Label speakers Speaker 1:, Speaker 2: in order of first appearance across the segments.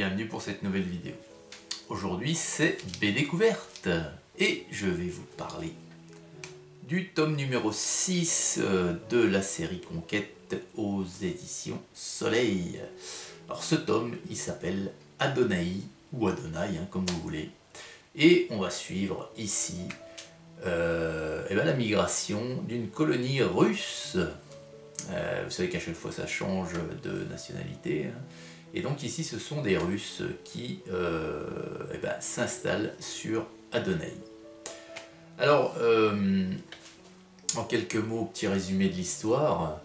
Speaker 1: bienvenue pour cette nouvelle vidéo. Aujourd'hui c'est B-Découverte et je vais vous parler du tome numéro 6 de la série Conquête aux éditions Soleil. Alors ce tome il s'appelle Adonai ou Adonai comme vous voulez et on va suivre ici la migration d'une colonie russe. Vous savez qu'à chaque fois ça change de nationalité. Et donc ici ce sont des Russes qui s'installent sur Adonai. Alors, en quelques mots, petit résumé de l'histoire.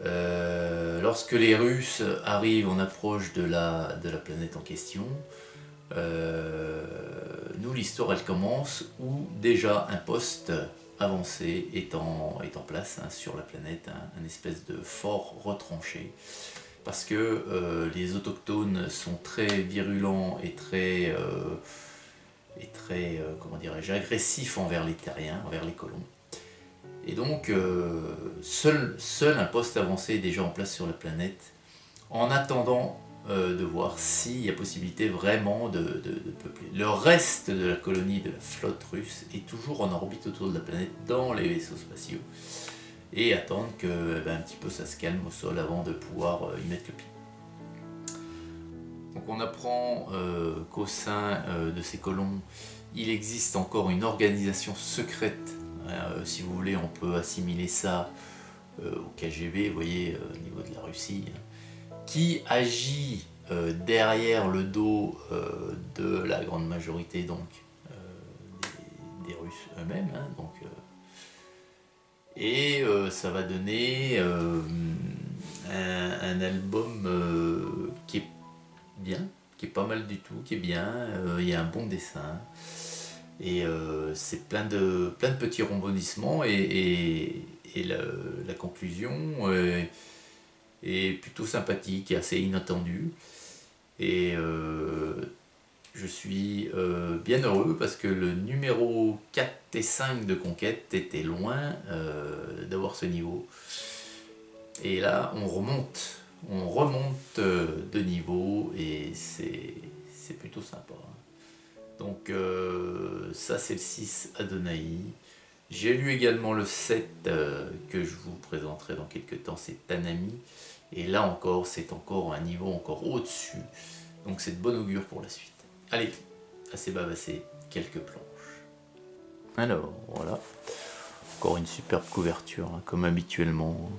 Speaker 1: Lorsque les Russes arrivent en approche de la planète en question, nous l'histoire elle commence où déjà un poste avancé est en place sur la planète, un espèce de fort retranché. Parce que les autochtones sont très virulents et très comment dirais-je, agressifs envers les terriens, envers les colons. Et donc, seul un poste avancé est déjà en place sur la planète, en attendant de voir s'il y a possibilité vraiment de peupler. Le reste de la colonie de la flotte russe est toujours en orbite autour de la planète dans les vaisseaux spatiaux. Et attendre que un petit peu ça se calme au sol avant de pouvoir y mettre le pied. Donc on apprend qu'au sein de ces colons, il existe encore une organisation secrète. Si vous voulez, on peut assimiler ça au KGB, vous voyez, au niveau de la Russie, qui agit derrière le dos de la grande majorité donc, des Russes eux-mêmes. Et ça va donner un album qui est bien, qui est pas mal du tout, qui est bien, il y a un bon dessin, et c'est plein de petits rebondissements, et la conclusion est plutôt sympathique et assez inattendue. Et je suis bien heureux parce que le numéro 4 et 5 de Conquête était loin d'avoir ce niveau. Et là, on remonte de niveau et c'est plutôt sympa. Donc ça c'est le 6 Adonai. J'ai lu également le 7 que je vous présenterai dans quelques temps, c'est Tanami. Et là encore, c'est encore un niveau encore au-dessus. Donc c'est de bon augure pour la suite. Allez, assez bavassé, quelques planches. Alors, voilà. Encore une superbe couverture, comme habituellement.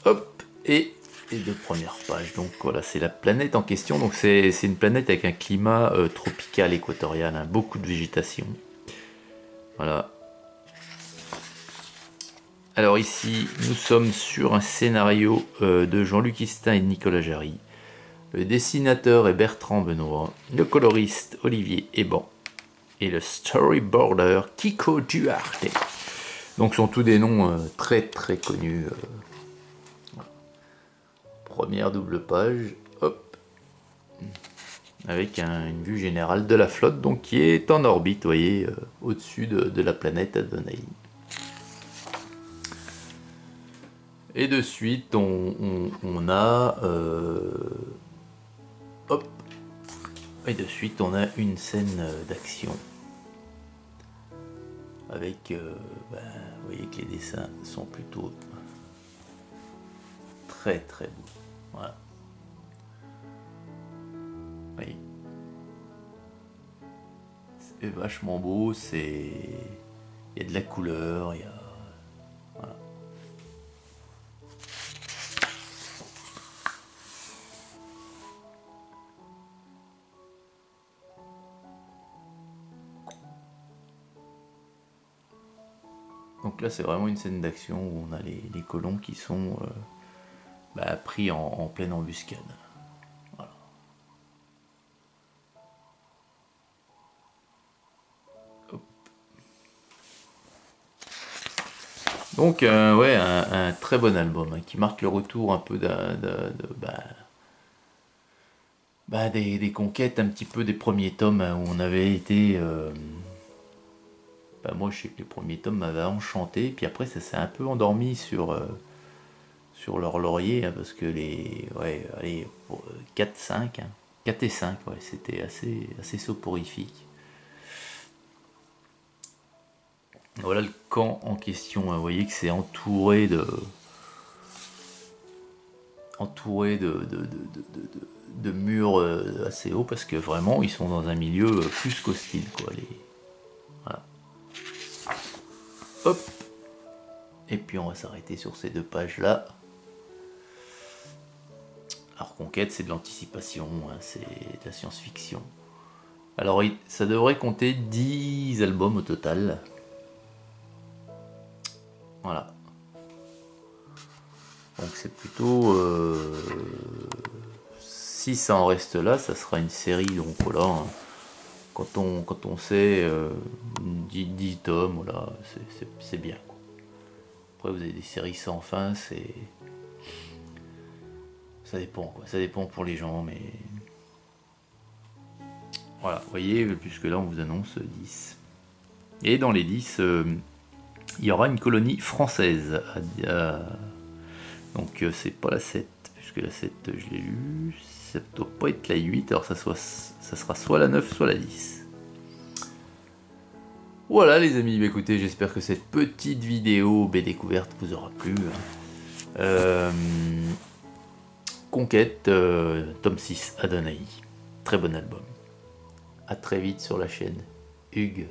Speaker 1: Hop, et les deux premières pages. Donc voilà, c'est la planète en question. Donc c'est une planète avec un climat tropical équatorial, beaucoup de végétation. Voilà. Alors ici, nous sommes sur un scénario de Jean-Luc Istin et de Nicolas Jarry. Le dessinateur est Bertrand Benoît, le coloriste Olivier Eban et le storyboarder Kiko Duarte. Donc ce sont tous des noms très très connus. Voilà. Première double page, hop, avec une vue générale de la flotte donc qui est en orbite, vous voyez, au-dessus de la planète Adonai. Et de suite, on a hop, et de suite on a une scène d'action avec, vous voyez que les dessins sont plutôt très très beaux. Voilà. Vous voyez, c'est vachement beau, il y a de la couleur, il y a voilà. Donc là c'est vraiment une scène d'action où on a les colons qui sont pris en pleine embuscade. Voilà. Hop. Donc ouais, un très bon album qui marque le retour un peu des conquêtes, un petit peu des premiers tomes où on avait été... moi je sais que les premiers tomes m'avaient enchanté, puis après ça s'est un peu endormi sur leur laurier, parce que les 4-5, 4 et 5, ouais, c'était assez soporifique. Voilà le camp en question, vous voyez que c'est entouré de murs assez hauts parce que vraiment ils sont dans un milieu plus qu'hostile, quoi. Voilà. Hop. Et puis on va s'arrêter sur ces 2 pages là. Alors Conquête, c'est de l'anticipation, hein, c'est de la science-fiction. Alors ça devrait compter 10 albums au total. Voilà. Donc c'est plutôt... si ça en reste là, ça sera une série, donc voilà. Hein. Quand on sait 10 tomes, voilà, c'est bien. Quoi. Après vous avez des séries sans fin, c'est... Ça dépend, quoi. Ça dépend pour les gens, mais... Voilà, vous voyez, puisque là on vous annonce 10. Et dans les 10, il y aura une colonie française. Donc c'est pas la 7, puisque la 7 je l'ai lu. Ça doit pas être la 8, alors ça sera soit la 9, soit la 10. Voilà les amis, bah, écoutez, j'espère que cette petite vidéo découverte vous aura plu. Conquête, tome 6, Adonai. Très bon album. A très vite sur la chaîne Hugues.